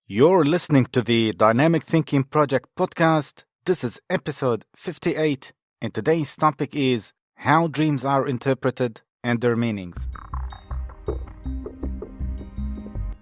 You're listening to the Dynamic Thinking Project podcast. This is episode 58, and today's topic is how dreams are interpreted and their meanings.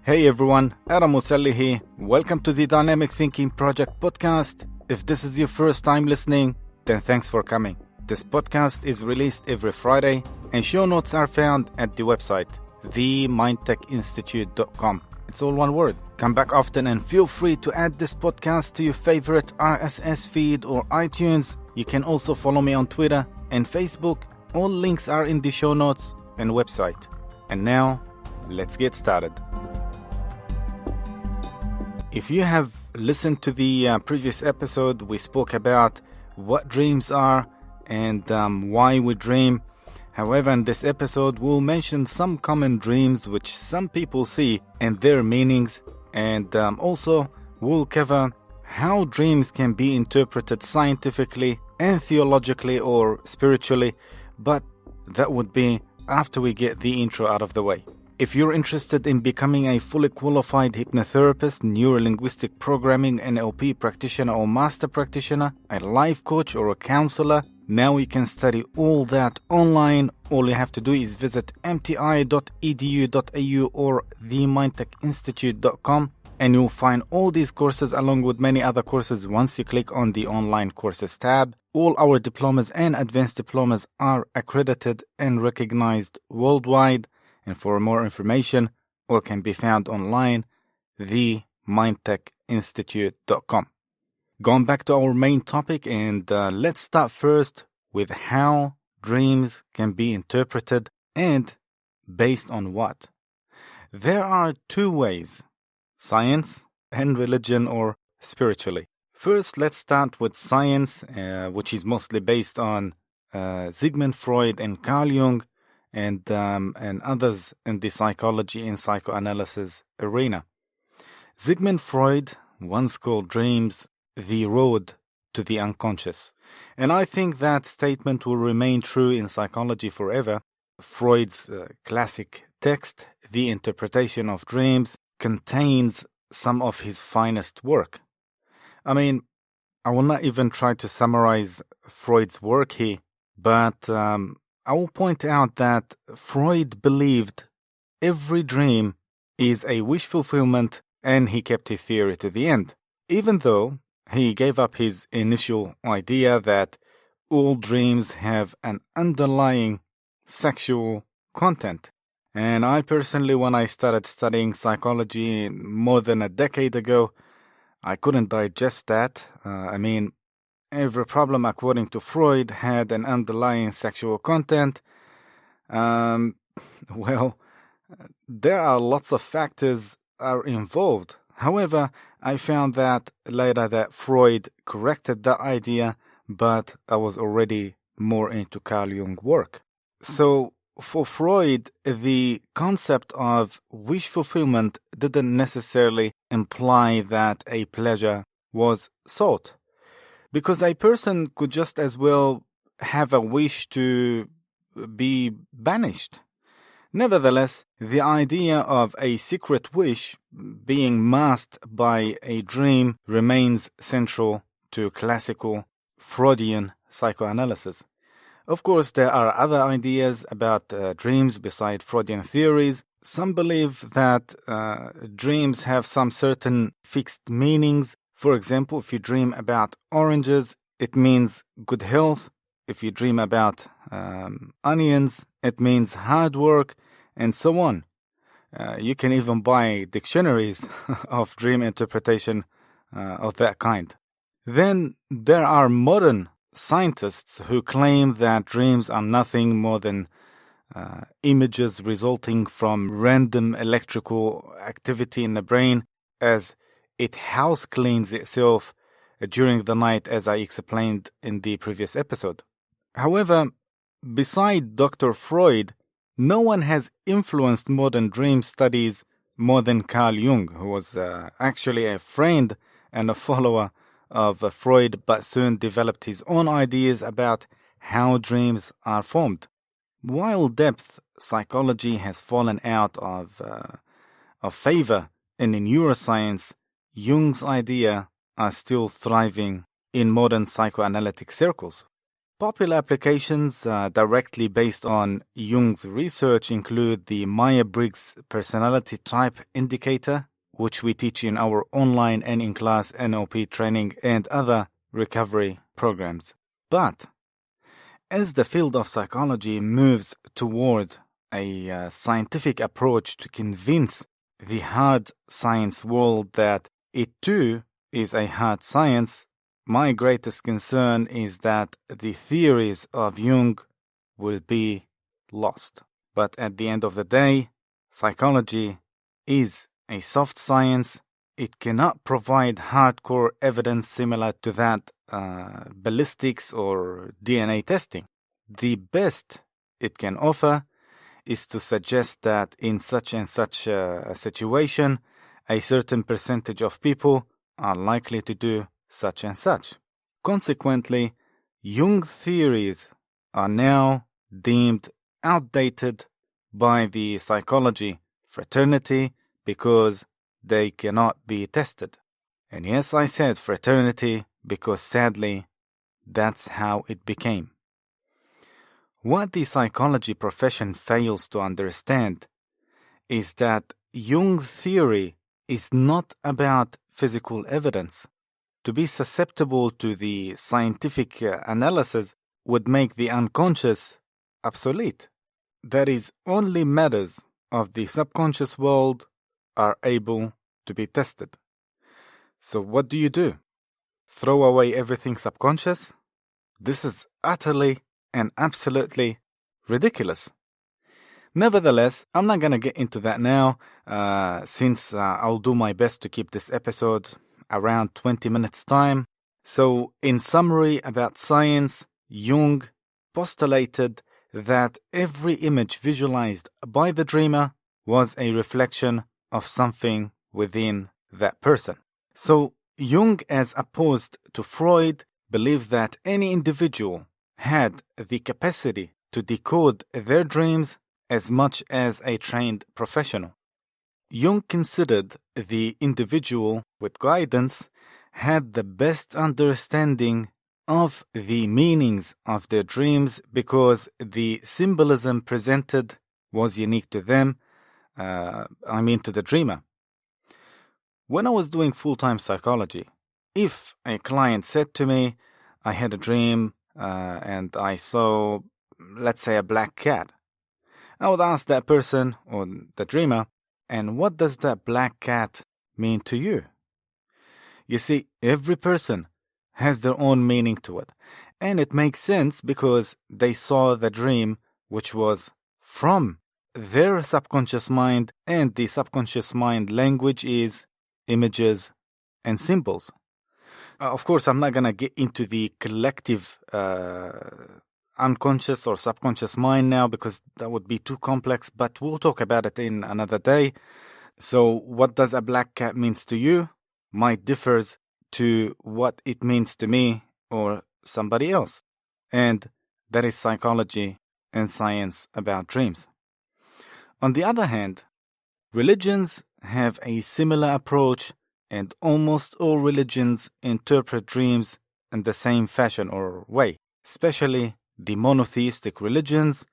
Hey everyone, Adam Musalli here. Welcome to the Dynamic Thinking Project podcast. If this is your first time listening, then thanks for coming. This podcast is released every Friday, and show notes are found at the website, themindtechinstitute.com. It's all one word. Come back often and feel free to add this podcast to your favorite RSS feed or iTunes. You can also follow me on Twitter and Facebook. All links are in the show notes and website. And now, let's get started. If you have listened to the previous episode, we spoke about what dreams are and why we dream. However, in this episode, we'll mention some common dreams which some people see and their meanings, and also we'll cover how dreams can be interpreted scientifically and theologically or spiritually, but that would be after we get the intro out of the way. If you're interested in becoming a fully qualified hypnotherapist, neuro-linguistic programming, NLP practitioner or master practitioner, a life coach or a counselor, now you can study all that online. All you have to do is visit mti.edu.au or themindtechinstitute.com, and you'll find all these courses along with many other courses once you click on the online courses tab. All our diplomas and advanced diplomas are accredited and recognized worldwide. And for more information, all can be found online, themindtechinstitute.com. Going back to our main topic, and let's start first with how dreams can be interpreted and based on what. There are two ways, science and religion or spiritually. First, let's start with science, which is mostly based on Sigmund Freud and Carl Jung, and others in the psychology and psychoanalysis arena. Sigmund Freud once called dreams the road to the unconscious, and I think that statement will remain true in psychology forever. Freud's classic text, The Interpretation of Dreams, contains some of his finest work. I mean, I will not even try to summarize Freud's work here, but I will point out that Freud believed every dream is a wish fulfillment, and he kept his theory to the end, even though he gave up his initial idea that all dreams have an underlying sexual content. And I personally, when I started studying psychology more than a decade ago, I couldn't digest that. Every problem, according to Freud, had an underlying sexual content. There are lots of factors are involved. However, I found that later that Freud corrected that idea, but I was already more into Carl Jung work. So for Freud, the concept of wish fulfillment didn't necessarily imply that a pleasure was sought, because a person could just as well have a wish to be banished. Nevertheless, the idea of a secret wish being masked by a dream remains central to classical Freudian psychoanalysis. Of course, there are other ideas about dreams beside Freudian theories. Some believe that dreams have some certain fixed meanings. For example, if you dream about oranges, it means good health. If you dream about onions, it means hard work, and so on. You can even buy dictionaries of dream interpretation of that kind. Then there are modern scientists who claim that dreams are nothing more than images resulting from random electrical activity in the brain, as it house cleans itself during the night, as I explained in the previous episode. However, beside Dr. Freud, no one has influenced modern dream studies more than Carl Jung, who was actually a friend and a follower of Freud, but soon developed his own ideas about how dreams are formed. While depth psychology has fallen out of favor in neuroscience, Jung's idea are still thriving in modern psychoanalytic circles. Popular applications directly based on Jung's research include the Myers-Briggs Personality Type Indicator, which we teach in our online and in-class NLP training and other recovery programs. But as the field of psychology moves toward a scientific approach to convince the hard science world that it too is a hard science, my greatest concern is that the theories of Jung will be lost. But at the end of the day, psychology is a soft science. It cannot provide hardcore evidence similar to that ballistics or DNA testing. The best it can offer is to suggest that in such and such a situation, a certain percentage of people are likely to do such and such. Consequently, Jung theories are now deemed outdated by the psychology fraternity because they cannot be tested. And yes, I said fraternity because sadly, that's how it became. What the psychology profession fails to understand is that Jung's theory is not about physical evidence. To be susceptible to the scientific analysis would make the unconscious obsolete. That is, only matters of the subconscious world are able to be tested. So what do? Throw away everything subconscious? This is utterly and absolutely ridiculous. Nevertheless, I'm not going to get into that now, since I'll do my best to keep this episode around 20 minutes time. So, in summary about science, Jung postulated that every image visualized by the dreamer was a reflection of something within that person. So, Jung, as opposed to Freud, believed that any individual had the capacity to decode their dreams as much as a trained professional. Jung considered the individual with guidance had the best understanding of the meanings of their dreams because the symbolism presented was unique to them, to the dreamer. When I was doing full-time psychology, if a client said to me, I had a dream and I saw, let's say, a black cat, I would ask that person or the dreamer, and what does that black cat mean to you? You see, every person has their own meaning to it. And it makes sense because they saw the dream, which was from their subconscious mind, and the subconscious mind language is images and symbols. Of course, I'm not going to get into the collective unconscious or subconscious mind now because that would be too complex, but we'll talk about it in another day. So what does a black cat means to you might differs to what it means to me or somebody else. And that is psychology and science about dreams. On the other hand, religions have a similar approach, and almost all religions interpret dreams in the same fashion or way, especially the monotheistic religions,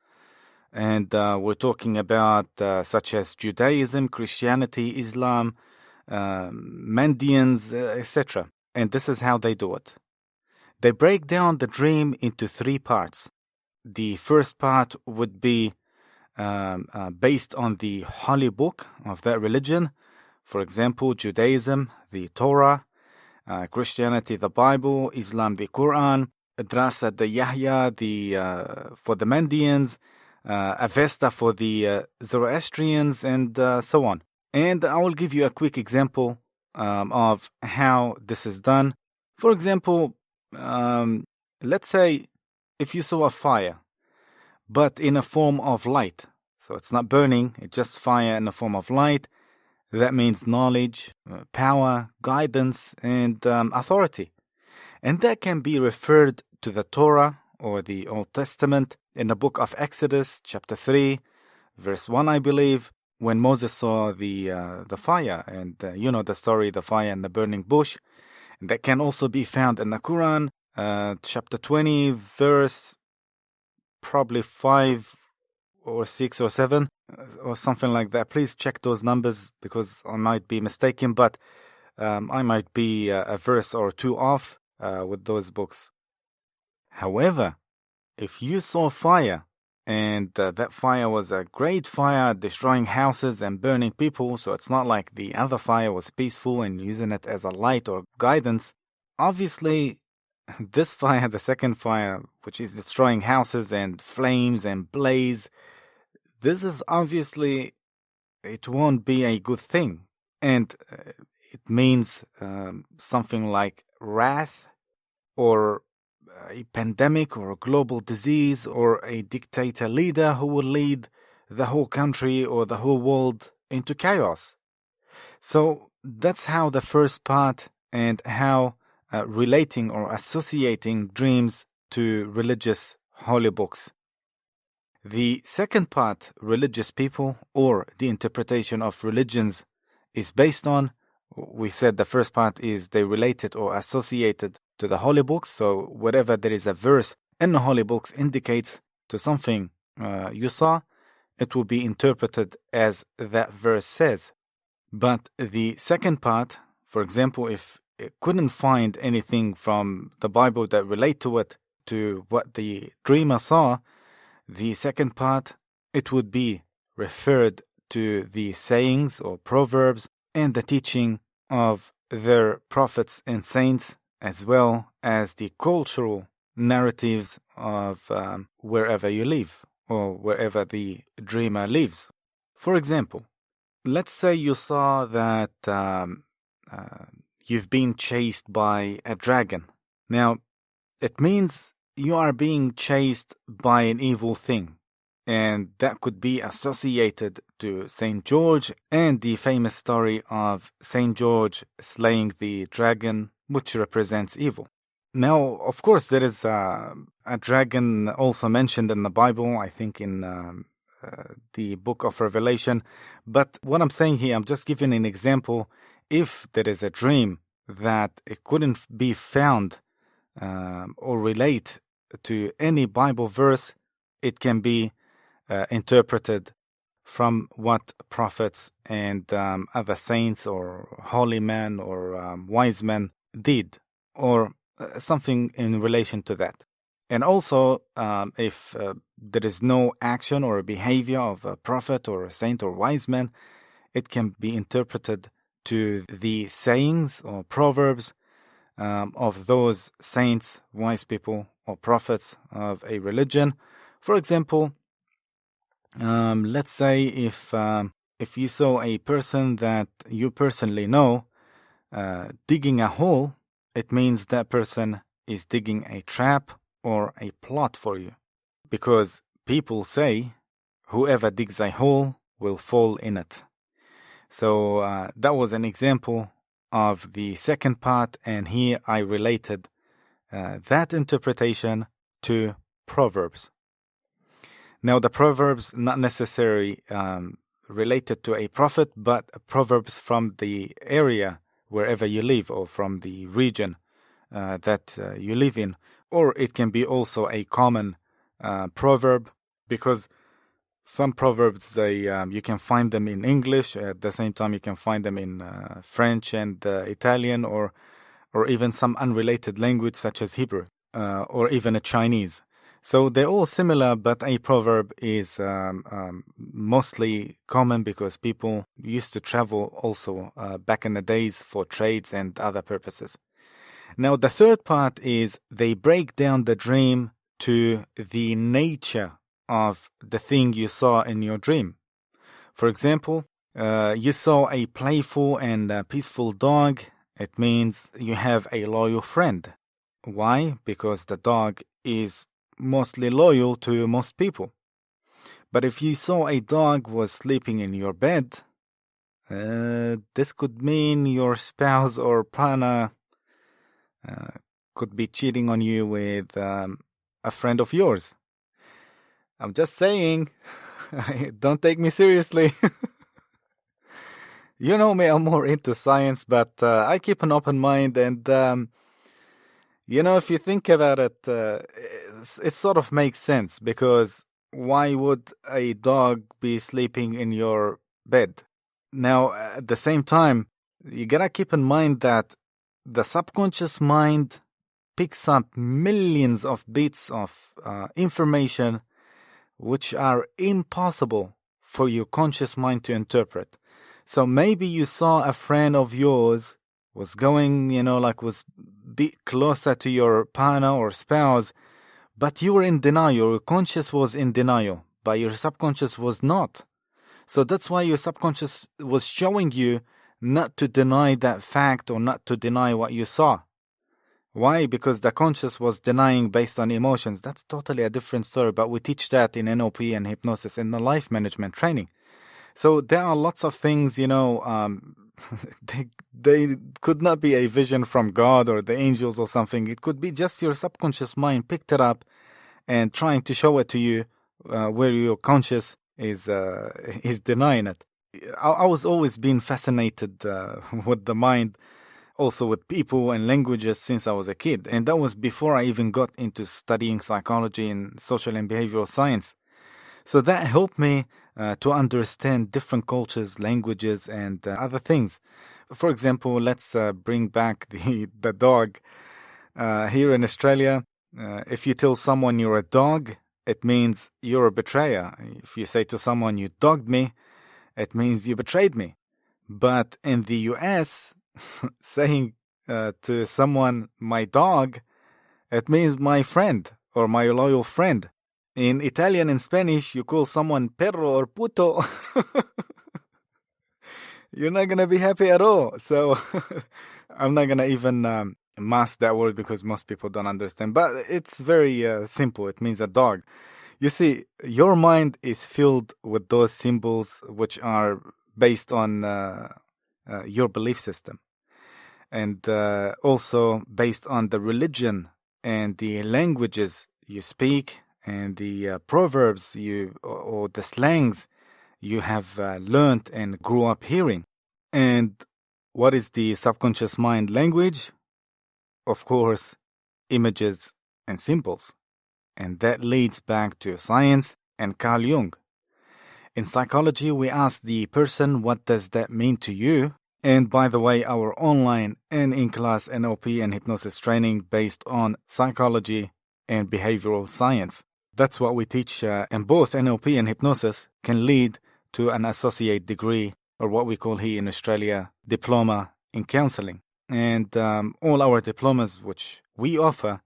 and we're talking about such as Judaism, Christianity, Islam, Mandeans, etc. And this is how they do it. They break down the dream into 3 parts. The first part would be based on the holy book of that religion. For example, Judaism, the Torah, Christianity, the Bible, Islam, the Quran, Drasa, the Yahya, for the Mandeans, Avesta for the Zoroastrians, and so on. And I will give you a quick example of how this is done. For example, let's say if you saw a fire, but in a form of light. So it's not burning, it's just fire in a form of light. That means knowledge, power, guidance, and authority. And that can be referred to the Torah or the Old Testament in the book of Exodus, chapter 3, verse 1, I believe. when Moses saw the fire, and the story, the fire and the burning bush. That can also be found in the Quran, chapter 20, verse probably 5 or 6 or 7, or something like that. Please check those numbers because I might be mistaken, but I might be a verse or two off with those books. However, if you saw fire, and that fire was a great fire destroying houses and burning people, so it's not like the other fire was peaceful and using it as a light or guidance. Obviously, this fire, the second fire, which is destroying houses and flames and blaze, this is obviously, it won't be a good thing. And it means something like wrath, or a pandemic, or a global disease, or a dictator leader who will lead the whole country or the whole world into chaos. So that's how the first part, and how relating or associating dreams to religious holy books. The second part, religious people or the interpretation of religions, is based on, we said the first part is they related or associated to the holy books. So whatever there is a verse in the holy books indicates to something you saw, it will be interpreted as that verse says. But the second part, for example, if it couldn't find anything from the Bible that relate to it, to what the dreamer saw, the second part, it would be referred to the sayings or proverbs and the teaching of their prophets and saints, as well as the cultural narratives of wherever you live or wherever the dreamer lives. For example, let's say you saw that you've been chased by a dragon. Now, it means you are being chased by an evil thing, and that could be associated to Saint George and the famous story of Saint George slaying the dragon, which represents evil. Now, of course, there is a dragon also mentioned in the Bible, I think in the book of Revelation. But what I'm saying here, I'm just giving an example. If there is a dream that it couldn't be found or relate to any Bible verse, it can be interpreted from what prophets and other saints or holy men or wise men did, or something in relation to that. And also, if there is no action or behavior of a prophet or a saint or wise man, it can be interpreted to the sayings or proverbs of those saints, wise people, or prophets of a religion. For example, let's say if you saw a person that you personally know digging a hole, it means that person is digging a trap or a plot for you. Because people say, whoever digs a hole will fall in it. So that was an example of the second part, and here I related that interpretation to Proverbs. Now, the Proverbs not necessarily related to a prophet, but Proverbs from the area wherever you live, or from the region that you live in. Or it can be also a common proverb, because some proverbs, you can find them in English. At the same time, you can find them in French and Italian, or even some unrelated language such as Hebrew, or even a Chinese. So they're all similar, but a proverb is mostly common because people used to travel also back in the days for trades and other purposes. Now, the third part is they break down the dream to the nature of the thing you saw in your dream. For example, you saw a playful and peaceful dog. It means you have a loyal friend. Why? Because the dog is mostly loyal to most people. But if you saw a dog was sleeping in your bed, this could mean your spouse or partner could be cheating on you with a friend of yours. I'm just saying, don't take me seriously. You know me, I'm more into science, but I keep an open mind. And, if you think about it, it sort of makes sense because why would a dog be sleeping in your bed? Now, at the same time, you gotta keep in mind that the subconscious mind picks up millions of bits of information which are impossible for your conscious mind to interpret. So maybe you saw a friend of yours was going, was bit closer to your partner or spouse, but you were in denial. Your conscious was in denial, but your subconscious was not. So that's why your subconscious was showing you not to deny that fact or not to deny what you saw. Why? Because the conscious was denying based on emotions. That's totally a different story, but we teach that in NLP and hypnosis in the life management training. So there are lots of things, they could not be a vision from God or the angels or something. It could be just your subconscious mind picked it up and trying to show it to you where your conscious is denying it. I was always being fascinated with the mind, also with people and languages since I was a kid. And that was before I even got into studying psychology and social and behavioral science. So that helped me to understand different cultures, languages, and other things. For example, let's bring back the dog. Here in Australia, if you tell someone you're a dog, it means you're a betrayer. If you say to someone you dogged me, it means you betrayed me. But in the US, saying to someone my dog, it means my friend or my loyal friend. In Italian and Spanish, you call someone perro or puto. You're not going to be happy at all. So I'm not going to even mask that word because most people don't understand. But it's very simple. It means a dog. You see, your mind is filled with those symbols which are based on your belief system. And also based on the religion and the languages you speak and the proverbs or the slangs you have learned and grew up hearing. And what is the subconscious mind language? Of course, images and symbols. And that leads back to science and Carl Jung. In psychology, we ask the person, what does that mean to you? And by the way, our online and in-class NLP and hypnosis training based on psychology and behavioral science. That's what we teach, and both NLP and hypnosis can lead to an associate degree, or what we call here in Australia, diploma in counseling. And all our diplomas which we offer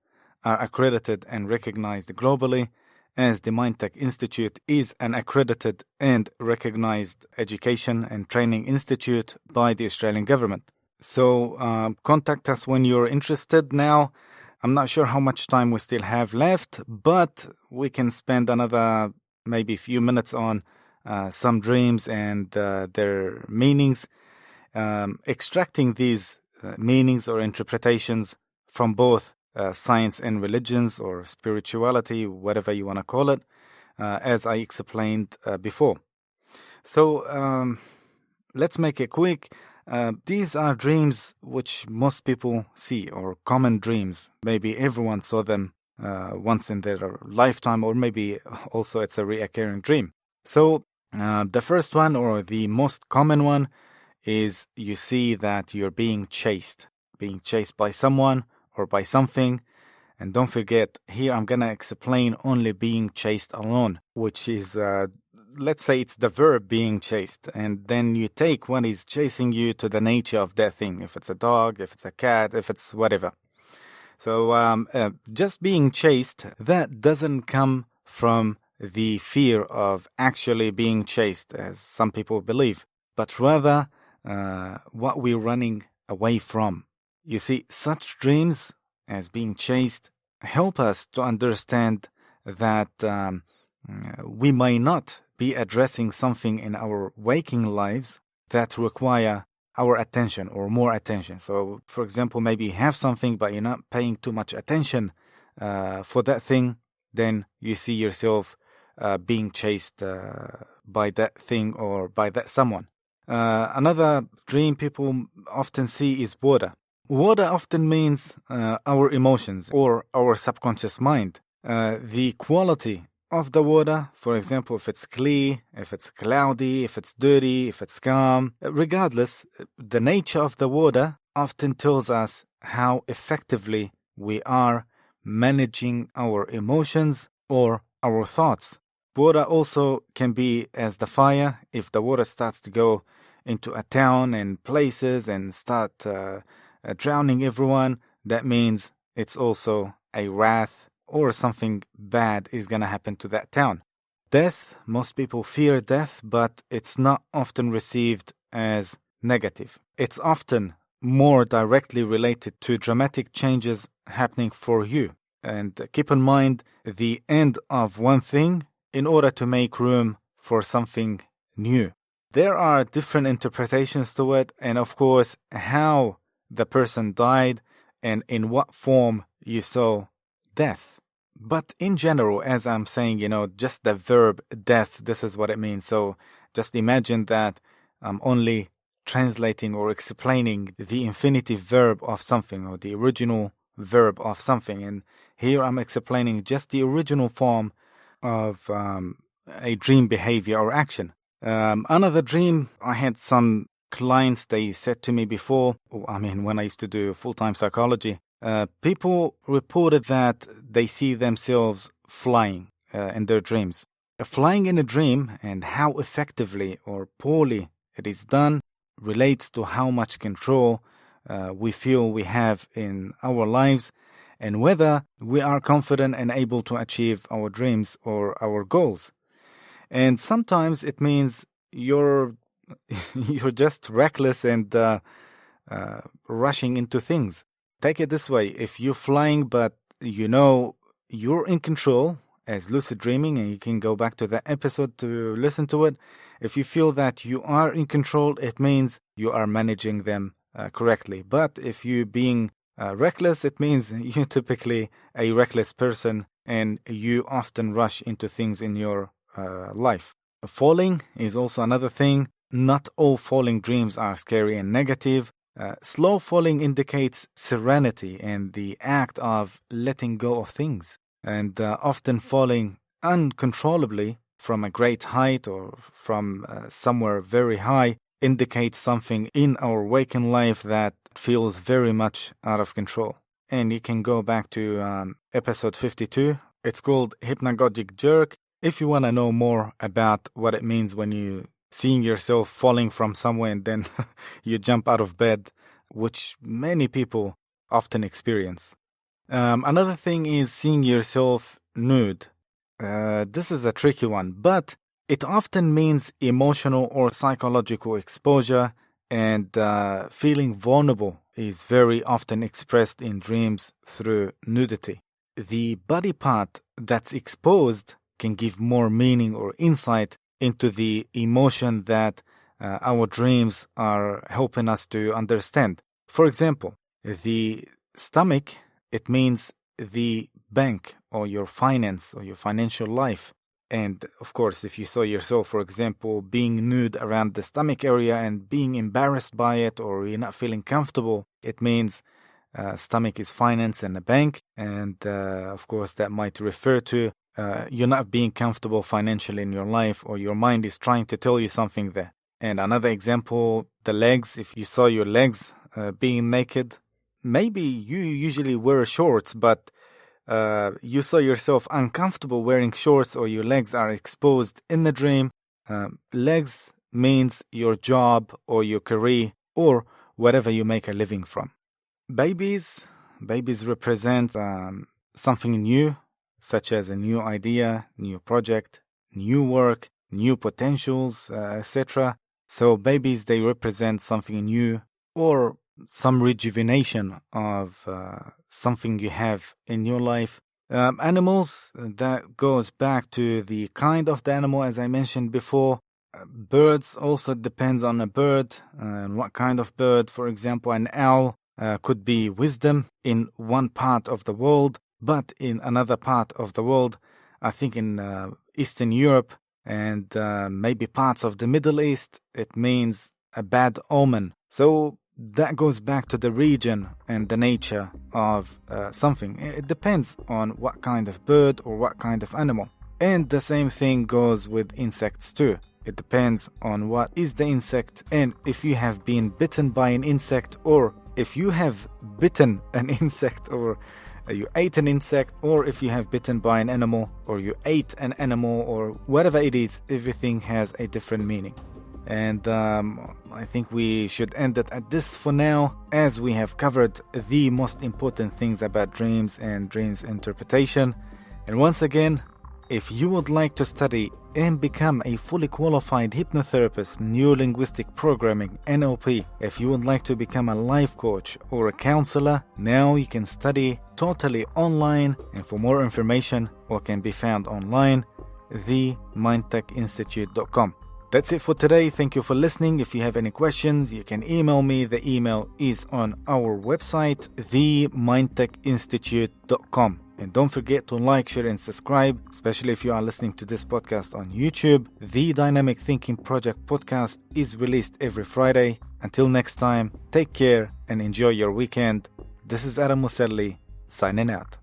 are accredited and recognized globally, as the Mindtech Institute is an accredited and recognized education and training institute by the Australian government. So contact us when you're interested. Now, I'm not sure how much time we still have left, but we can spend another maybe few minutes on some dreams and their meanings, extracting these meanings or interpretations from both science and religions or spirituality, whatever you want to call it, as I explained before. So let's make it quick. These are dreams which most people see, or common dreams. Maybe everyone saw them once in their lifetime, or maybe also it's a recurring dream. So the first one, or the most common one, is you see that you're being chased by someone or by something. And don't forget, here I'm going to explain only being chased alone, which is, let's say it's the verb being chased. And then you take what is chasing you to the nature of that thing, if it's a dog, if it's a cat, if it's whatever. So just being chased, that doesn't come from the fear of actually being chased, as some people believe, but rather what we're running away from. You see, such dreams as being chased help us to understand that we may not be addressing something in our waking lives that require our attention or more attention. So, for example, maybe you have something, but you're not paying too much attention for that thing, then you see yourself being chased by that thing or by that someone. Another dream people often see is water. Water often means our emotions or our subconscious mind. The quality of the water, for example, if it's clear, if it's cloudy, if it's dirty, if it's calm, regardless, the nature of the water often tells us how effectively we are managing our emotions or our thoughts. Water also can be as the fire. If the water starts to go into a town and places and start drowning everyone, that means it's also a wrath or something bad is going to happen to that town. Death, most people fear death, but it's not often received as negative. It's often more directly related to dramatic changes happening for you. And keep in mind the end of one thing in order to make room for something new. There are different interpretations to it, and of course, how the person died and in what form you saw death. But in general, as I'm saying, just the verb death, this is what it means. So just imagine that I'm only translating or explaining the infinitive verb of something or the original verb of something. And here I'm explaining just the original form of a dream behavior or action. Another dream, I had some clients, they said to me before, when I used to do full-time psychology, people reported that they see themselves flying in their dreams. Flying in a dream and how effectively or poorly it is done relates to how much control we feel we have in our lives and whether we are confident and able to achieve our dreams or our goals. And sometimes it means you're just reckless and rushing into things. Take it this way. If you're flying, but you're in control as lucid dreaming, and you can go back to that episode to listen to it. If you feel that you are in control, it means you are managing them correctly. But if you're being reckless, it means you're typically a reckless person and you often rush into things in your life. Falling is also another thing. Not all falling dreams are scary and negative. Slow falling indicates serenity and the act of letting go of things. And often falling uncontrollably from a great height or from somewhere very high indicates something in our waking life that feels very much out of control. And you can go back to episode 52. It's called Hypnagogic Jerk. If you want to know more about what it means when you seeing yourself falling from somewhere and then you jump out of bed, which many people often experience. Another thing is seeing yourself nude. This is a tricky one, but it often means emotional or psychological exposure, and feeling vulnerable is very often expressed in dreams through nudity. The body part that's exposed can give more meaning or insight into the emotion that our dreams are helping us to understand. For example, the stomach, it means the bank or your finance or your financial life. And of course, if you saw yourself, for example, being nude around the stomach area and being embarrassed by it or you're not feeling comfortable, it means stomach is finance and a bank. And of course, that might refer to you're not being comfortable financially in your life or your mind is trying to tell you something there. And another example, the legs, if you saw your legs being naked, maybe you usually wear shorts, but you saw yourself uncomfortable wearing shorts or your legs are exposed in the dream. Legs means your job or your career or whatever you make a living from. Babies represent something new, such as a new idea, new project, new work, new potentials, etc. So babies, they represent something new or some rejuvenation of something you have in your life. Animals, that goes back to the kind of the animal, as I mentioned before. Birds also depends on a bird and what kind of bird. For example, an owl could be wisdom in one part of the world, but in another part of the world, I think in Eastern Europe and maybe parts of the Middle East, it means a bad omen. So that goes back to the region and the nature of something. It depends on what kind of bird or what kind of animal. And the same thing goes with insects too. It depends on what is the insect, and if you have been bitten by an insect, or if you have bitten an insect, or you ate an insect, or if you have bitten by an animal, or you ate an animal, or whatever it is, everything has a different meaning. And I think we should end it at this for now, as we have covered the most important things about dreams and dreams interpretation. And once again, if you would like to study and become a fully qualified hypnotherapist, neurolinguistic programming, NLP, if you would like to become a life coach or a counselor, now you can study totally online, and for more information, or can be found online, themindtechinstitute.com. That's it for today. Thank you for listening. If you have any questions, you can email me. The email is on our website, themindtechinstitute.com. And don't forget to like, share, and subscribe, especially if you are listening to this podcast on YouTube. The Dynamic Thinking Project podcast is released every Friday. Until next time, take care and enjoy your weekend. This is Adam Muselli, signing out.